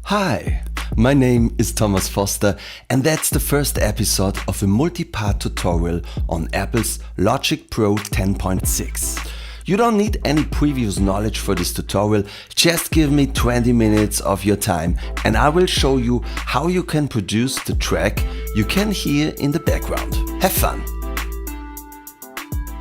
Hi, my name is Thomas Foster and that's the first episode of a multi-part tutorial on Apple's Logic Pro 10.6. You don't need any previous knowledge for this tutorial, just give me 20 minutes of your time and I will show you how you can produce the track you can hear in the background. Have fun!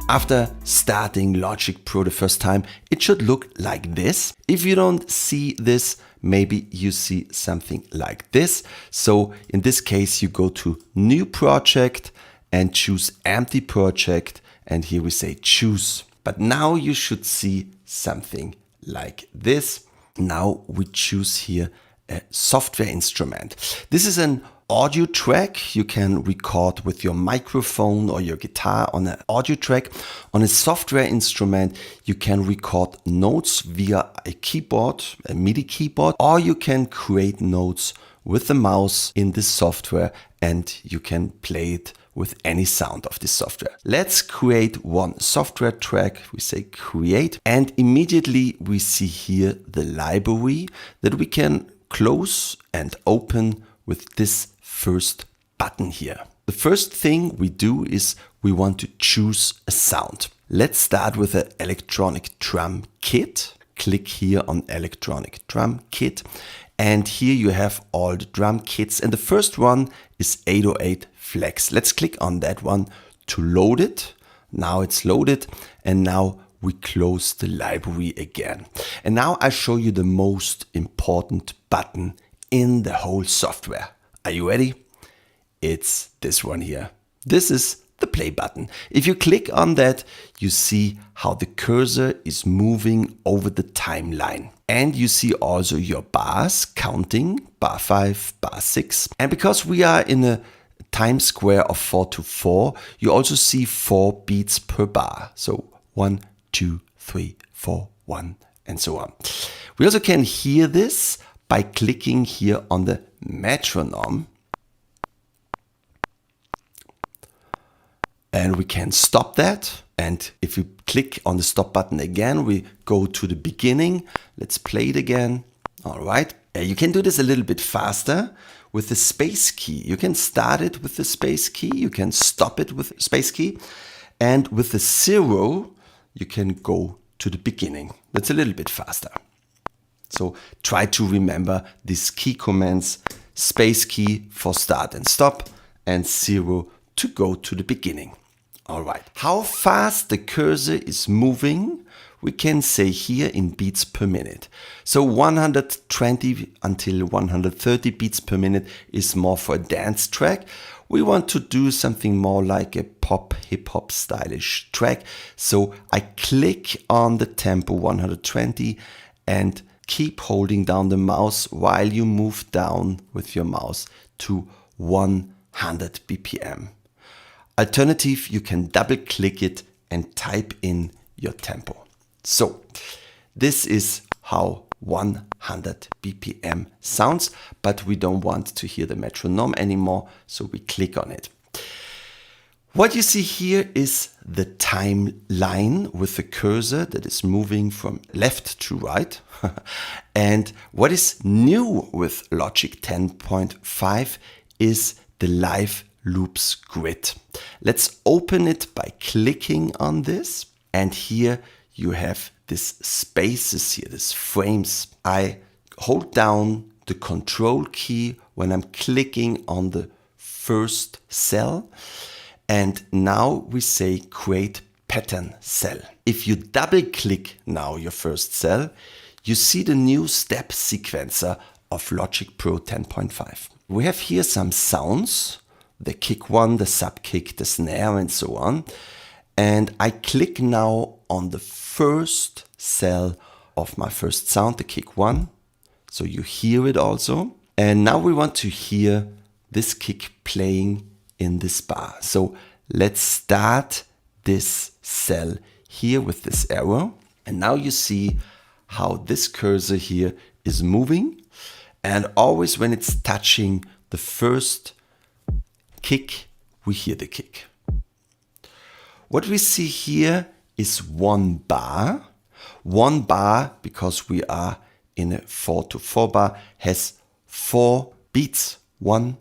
After starting Logic Pro the first time, it should look like this. If you don't see this, maybe you see something like this. So in this case, you go to New Project and choose Empty Project. And here we say Choose. But now you should see something like this. Now we choose here a software instrument. This is an audio track. You can record with your microphone or your guitar on an audio track. On a software instrument, you can record notes via a keyboard, a MIDI keyboard, or you can create notes with the mouse in this software and you can play it with any sound of this software. Let's create one software track. We say create and immediately we see here the library that we can close and open with this first button here. The first thing we do is we want to choose a sound. Let's start with an electronic drum kit. Click here on electronic drum kit and here you have all the drum kits and the first one is 808 Flex. Let's click on that one to load it. Now it's loaded and now we close the library again. And now I show you the most important button in the whole software. Are you ready? It's this one here. This is the play button. If you click on that, you see how the cursor is moving over the timeline. And you see also your bars counting, bar 5, bar 6. And because we are in a time square of 4/4, you also see 4 beats per bar. So 1, 2, 3, 4, 1, and so on. We also can hear this by clicking here on the metronome. And we can stop that. And if you click on the stop button again, we go to the beginning. Let's play it again. All right. You can do this a little bit faster with the space key. You can start it with the space key. You can stop it with the space key. And with the 0, you can go to the beginning. That's a little bit faster. So try to remember these key commands, space key for start and stop and 0 to go to the beginning. All right. How fast the cursor is moving, we can say here in beats per minute. So 120 until 130 beats per minute is more for a dance track. We want to do something more like a pop, hip hop stylish track. So I click on the tempo 120 and keep holding down the mouse while you move down with your mouse to 100 BPM. Alternative, you can double click it and type in your tempo. So this is how 100 BPM sounds, but we don't want to hear the metronome anymore, so we click on it. What you see here is the timeline with the cursor that is moving from left to right. And what is new with Logic 10.5 is the live loops grid. Let's open it by clicking on this. And here you have these spaces here, these frames. I hold down the control key when I'm clicking on the first cell. And now we say create pattern cell. If you double click now your first cell, you see the new step sequencer of Logic Pro 10.5. We have here some sounds, the kick 1, the sub kick, the snare and so on. And I click now on the first cell of my first sound, the kick 1. So you hear it also. And now we want to hear this kick playing in this bar. So let's start this cell here with this arrow. And now you see how this cursor here is moving. And always when it's touching the first kick, we hear the kick. What we see here is 1 bar. 1 bar, because we are in a 4/4 bar, has 4 beats. 1,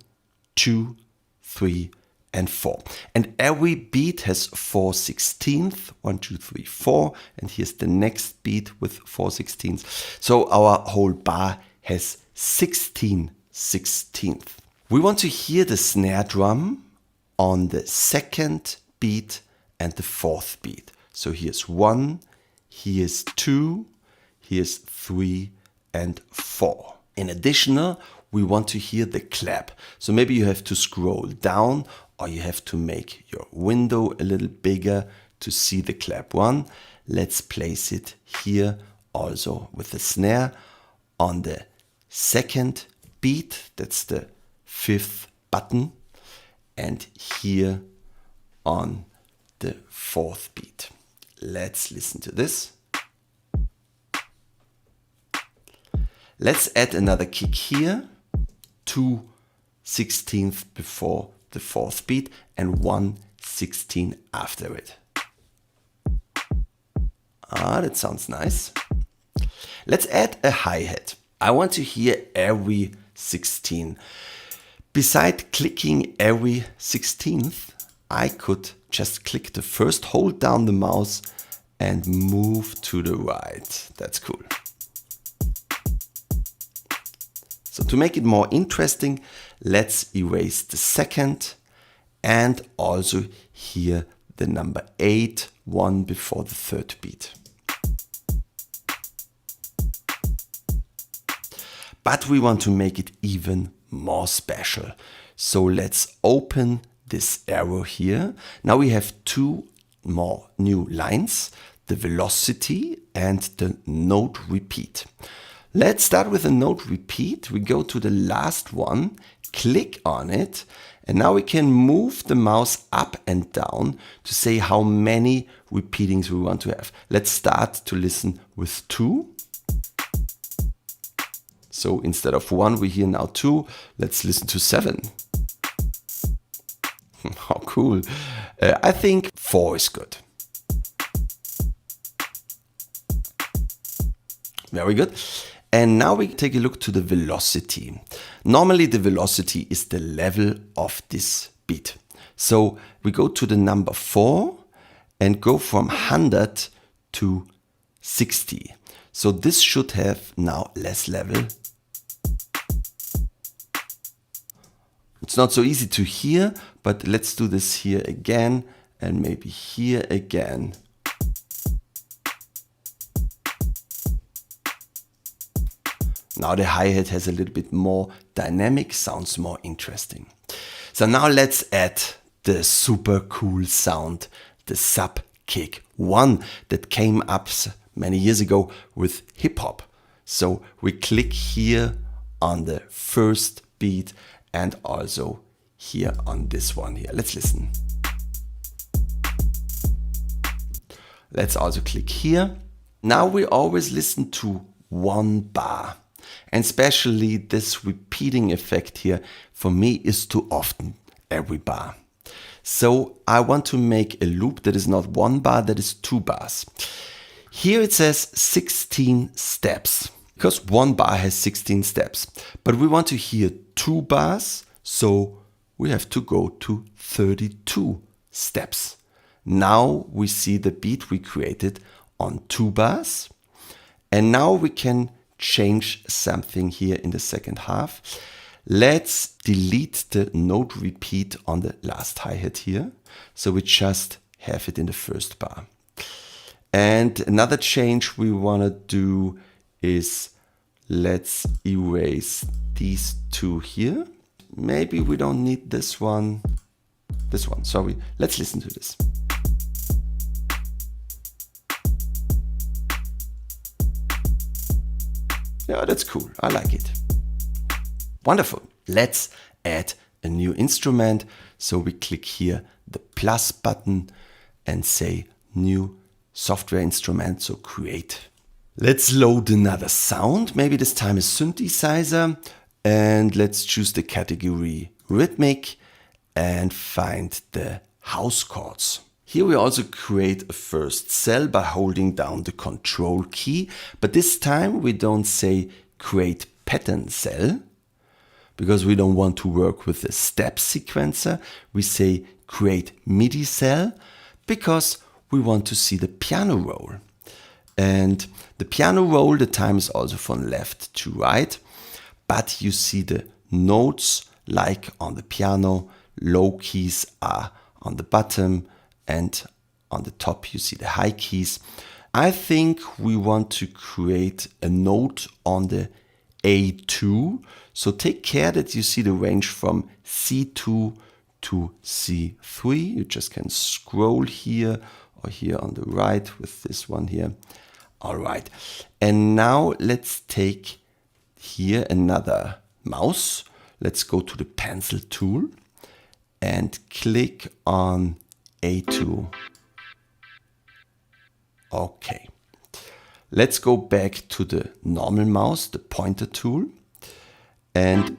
2, 3, and 4. And every beat has 4/16. 1, 2, 3, 4. And here's the next beat with 4/16. So our whole bar has 16/16. We want to hear the snare drum on the second beat and the fourth beat. So here's 1, here's 2, here's 3, and 4. In addition, we want to hear the clap. So maybe you have to scroll down or you have to make your window a little bigger to see the clap. 1. Let's place it here also with the snare on the second beat. That's the 5th button. And here on the 4th beat. Let's listen to this. Let's add another kick here. 2/16 before the 4th beat and 1/16 after it. That sounds nice. Let's add a hi-hat. I want to hear every 16. Besides clicking every 16th, I could just click the first, hold down the mouse and move to the right. That's cool. So to make it more interesting, let's erase the second and also here the number 8, 1 before the 3rd beat. But we want to make it even more special. So let's open this arrow here. Now we have 2 more new lines, the velocity and the note repeat. Let's start with a note repeat. We go to the last one, click on it, and now we can move the mouse up and down to say how many repeatings we want to have. Let's start to listen with 2. So instead of 1, we hear now 2. Let's listen to 7. How cool. I think 4 is good. Very good. And now we take a look to the velocity. Normally the velocity is the level of this beat. So we go to the number 4 and go from 100 to 60. So this should have now less level. It's not so easy to hear, but let's do this here again and maybe here again. Now the hi-hat has a little bit more dynamic, sounds more interesting. So now let's add the super cool sound, the sub kick 1 that came up many years ago with hip hop. So we click here on the first beat and also here on this one here. Let's listen. Let's also click here. Now we always listen to 1 bar. And especially this repeating effect here for me is too often every bar. So I want to make a loop that is not 1 bar, that is 2 bars. Here it says 16 steps because 1 bar has 16 steps. But we want to hear 2 bars, so we have to go to 32 steps. Now we see the beat we created on 2 bars. And now we can change something here in the second half. Let's delete the note repeat on the last hi-hat here. So we just have it in the first bar. And another change we want to do is let's erase these 2 here. Maybe we don't need this one. Sorry. Let's listen to this. Yeah, that's cool. I like it. Wonderful. Let's add a new instrument. So we click here the plus button and say new software instrument. So create. Let's load another sound. Maybe this time a synthesizer. And let's choose the category rhythmic and find the house chords. Here we also create a first cell by holding down the control key, but this time we don't say create pattern cell, because we don't want to work with the step sequencer. We say create MIDI cell because we want to see the piano roll. And the piano roll, the time is also from left to right, but you see the notes like on the piano, low keys are on the bottom and on the top you see the high keys. I think we want to create a note on the A2. So take care that you see the range from C2 to C3. You just can scroll here or here on the right with this one here. All right. And now let's take here another mouse. Let's go to the pencil tool and click on A2. Okay. Let's go back to the normal mouse, the pointer tool, and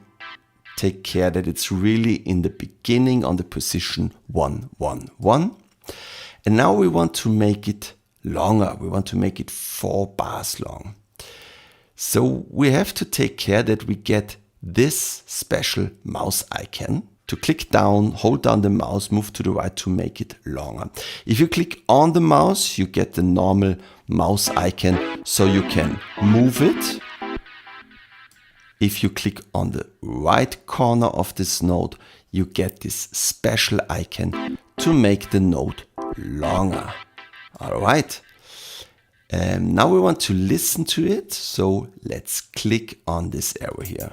take care that it's really in the beginning on the position 1, 1, 1. And now we want to make it longer. We want to make it 4 bars long. So we have to take care that we get this special mouse icon. To click down, hold down the mouse, move to the right to make it longer. If you click on the mouse, you get the normal mouse icon, so you can move it. If you click on the right corner of this note, you get this special icon to make the note longer. All right. Now we want to listen to it, so let's click on this arrow here.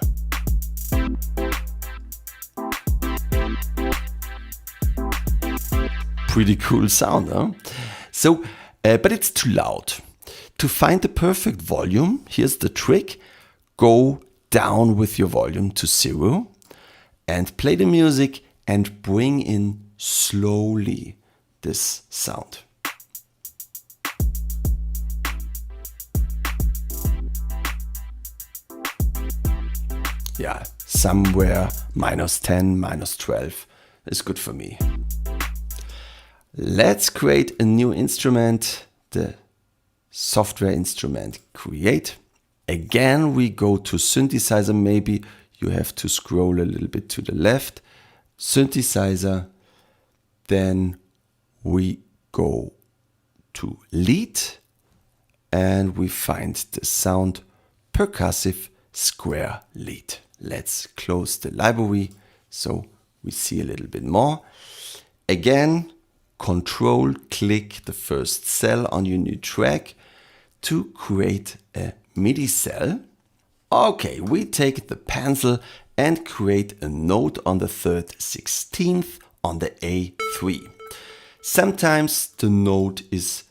Pretty cool sound, huh? So, but it's too loud. To find the perfect volume, here's the trick. Go down with your volume to 0 and play the music and bring in slowly this sound. Yeah, somewhere -10, -12 is good for me. Let's create a new instrument, the software instrument create. Again, we go to synthesizer. Maybe you have to scroll a little bit to the left. Synthesizer. Then we go to lead and we find the sound percussive square lead. Let's close the library so we see a little bit more. Again, Control click the first cell on your new track to create a MIDI cell. Okay, we take the pencil and create a note on the 3rd 16th on the A3. Sometimes the note is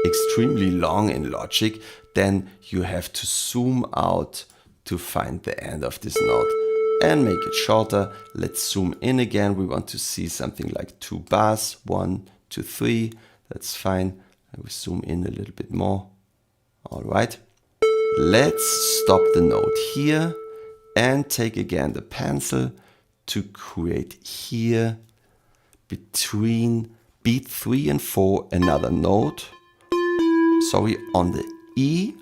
extremely long in Logic, then you have to zoom out to find the end of this note and make it shorter. Let's zoom in again. We want to see something like 2 bars, 1, 2, 3. That's fine. I will zoom in a little bit more. All right. Let's stop the note here and take again the pencil to create here between beat 3 and 4 another note. Sorry, on the E.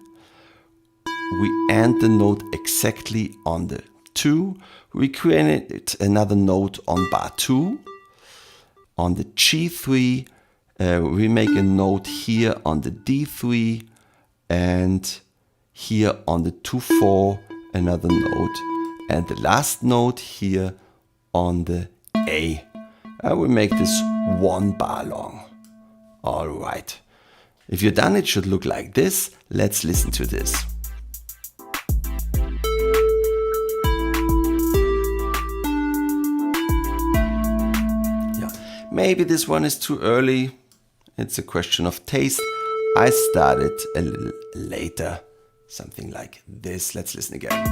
We end the note exactly on the 2. We create another note on bar 2. On the G3, we make a note here on the D3 and here on the 2-4 another note and the last note here on the A. We make this 1 bar long. All right. If you're done, it should look like this. Let's listen to this. Maybe this one is too early. It's a question of taste. I started a little later. Something like this. Let's listen again.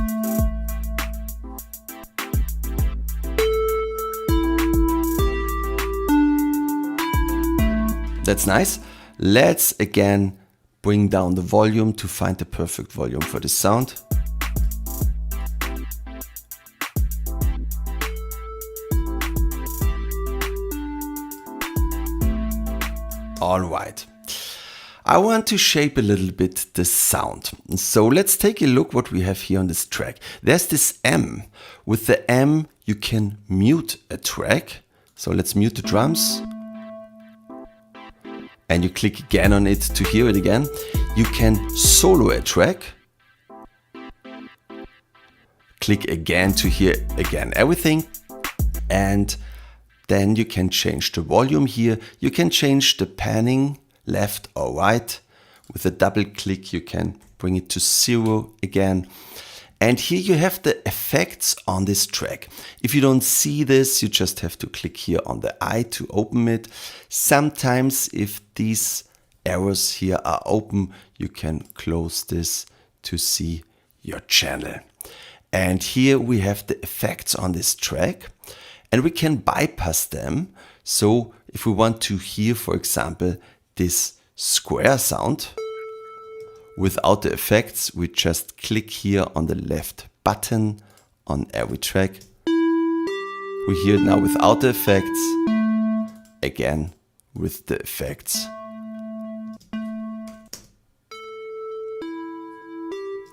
That's nice. Let's again bring down the volume to find the perfect volume for the sound. All right. I want to shape a little bit the sound. So let's take a look what we have here on this track. There's this M. With the M, you can mute a track. So let's mute the drums. And you click again on it to hear it again. You can solo a track. Click again to hear again everything. And then you can change the volume here. You can change the panning left or right. With a double click, you can bring it to 0 again. And here you have the effects on this track. If you don't see this, you just have to click here on the eye to open it. Sometimes if these arrows here are open, you can close this to see your channel. And here we have the effects on this track. And we can bypass them. So if we want to hear, for example, this square sound without the effects, we just click here on the left button on every track. We hear it now without the effects, again with the effects.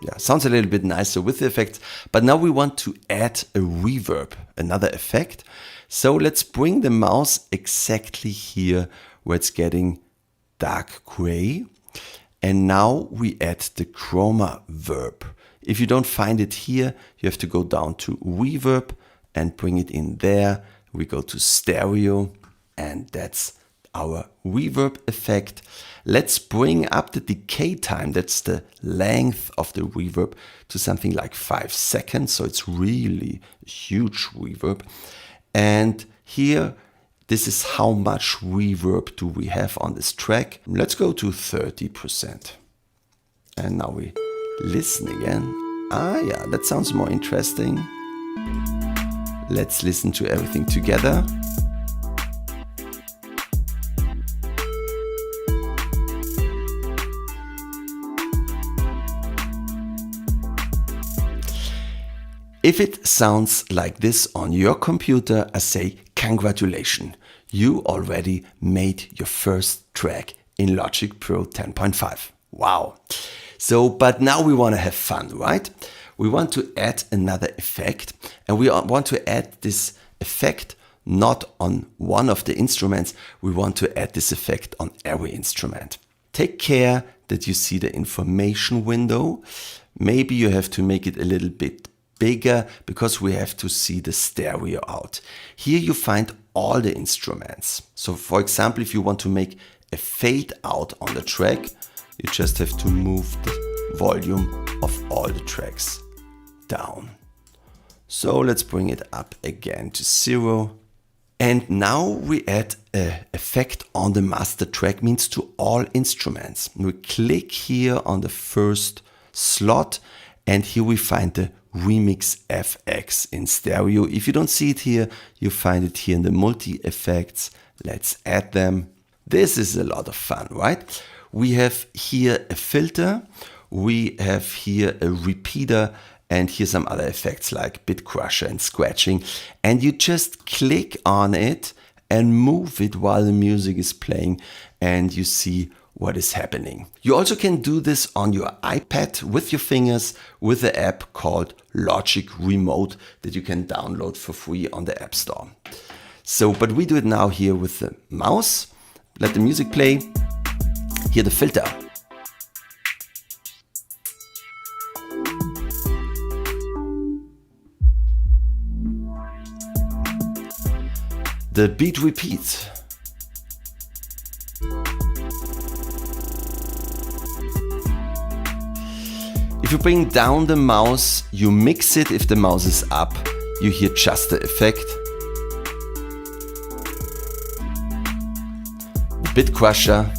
Yeah, sounds a little bit nicer with the effects, but now we want to add a reverb, another effect. So let's bring the mouse exactly here where it's getting dark gray. And now we add the chroma verb. If you don't find it here, you have to go down to reverb and bring it in there. We go to stereo and that's our reverb effect. Let's bring up the decay time, that's the length of the reverb, to something like 5 seconds. So it's really a huge reverb. And here, this is how much reverb do we have on this track. Let's go to 30%. And now we listen again. Ah yeah, that sounds more interesting. Let's listen to everything together. If it sounds like this on your computer, I say congratulations. You already made your first track in Logic Pro 10.5. Wow. So, but now we want to have fun, right? We want to add another effect, and we want to add this effect not on one of the instruments. We want to add this effect on every instrument. Take care that you see the information window. Maybe you have to make it a little bit bigger because we have to see the stereo out. Here you find all the instruments. So for example, if you want to make a fade out on the track, you just have to move the volume of all the tracks down. So let's bring it up again to 0. And now we add an effect on the master track, means to all instruments. We click here on the first slot and here we find the Remix FX in stereo. If you don't see it here, you find it here in the multi effects. Let's add them. This is a lot of fun, right? We have here a filter, we have here a repeater, and here's some other effects like bit crusher and scratching. And you just click on it and move it while the music is playing, and you see what is happening. You also can do this on your iPad with your fingers with an app called Logic Remote that you can download for free on the App Store. So, but we do it now here with the mouse. Let the music play. Here the filter. The beat repeats. If you bring down the mouse, you mix it. If the mouse is up, you hear just the effect. Bit crusher.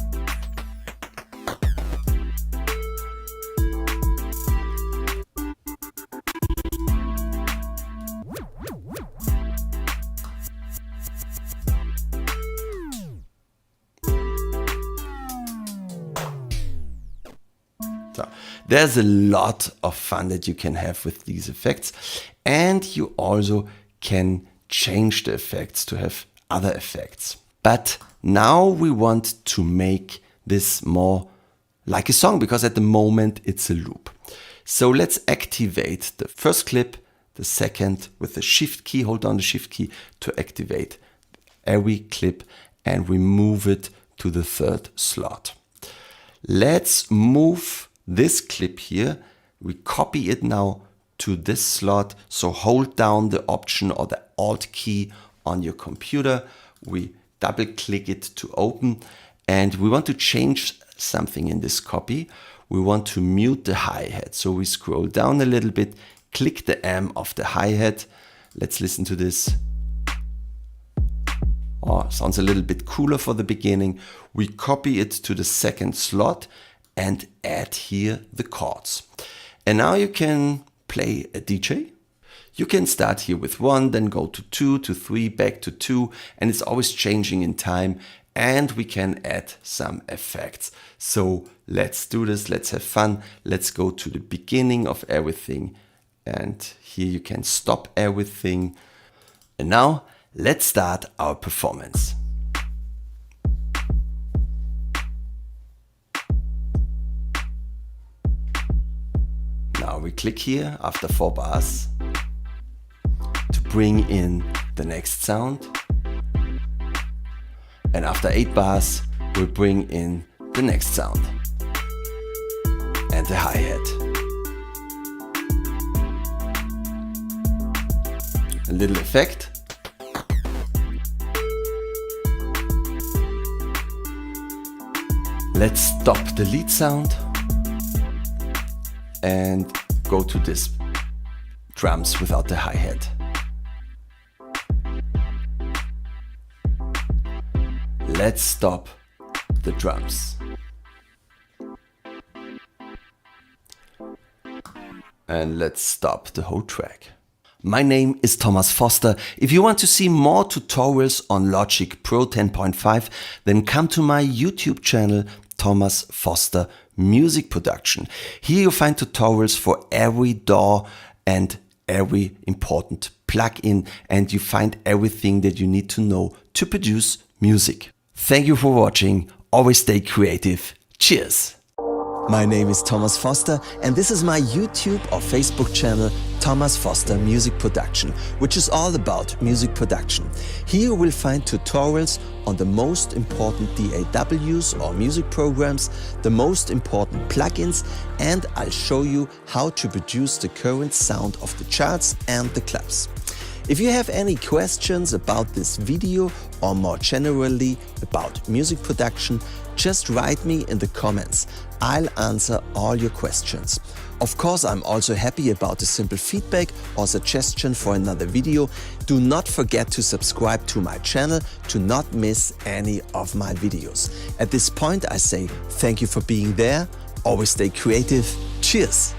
So there's a lot of fun that you can have with these effects, and you also can change the effects to have other effects. But now we want to make this more like a song, because at the moment it's a loop. So let's activate the first clip, the second with the shift key, hold down the shift key to activate every clip, and we move it to the third slot. Let's move this clip here. We copy it now to this slot. So hold down the Option or the Alt key on your computer. We double click it to open, and we want to change something in this copy. We want to mute the hi-hat. So we scroll down a little bit, click the M of the hi-hat. Let's listen to this. Oh, sounds a little bit cooler for the beginning. We copy it to the second slot and add here the chords. And now you can play a DJ. You can start here with 1, then go to 2, to 3, back to 2, and it's always changing in time. And we can add some effects. So let's do this, let's have fun. Let's go to the beginning of everything. And here you can stop everything. And now let's start our performance. Now we click here after 4 bars to bring in the next sound. And after 8 bars, we bring in the next sound and the hi-hat. A little effect. Let's stop the lead sound and go to this drums without the hi-hat. Let's stop the drums. And let's stop the whole track. My name is Thomas Foster. If you want to see more tutorials on Logic Pro 10.5, then come to my YouTube channel, Thomas Foster Music Production. Here you'll find tutorials for every DAW and every important plugin, and you find everything that you need to know to produce music. Thank you for watching. Always stay creative. Cheers. My name is Thomas Foster, and this is my YouTube or Facebook channel, Thomas Foster Music Production, which is all about music production. Here you will find tutorials on the most important DAWs or music programs, the most important plugins, and I'll show you how to produce the current sound of the charts and the clubs. If you have any questions about this video or more generally about music production, just write me in the comments. I'll answer all your questions. Of course, I'm also happy about a simple feedback or suggestion for another video. Do not forget to subscribe to my channel to not miss any of my videos. At this point, I say thank you for being there. Always stay creative. Cheers!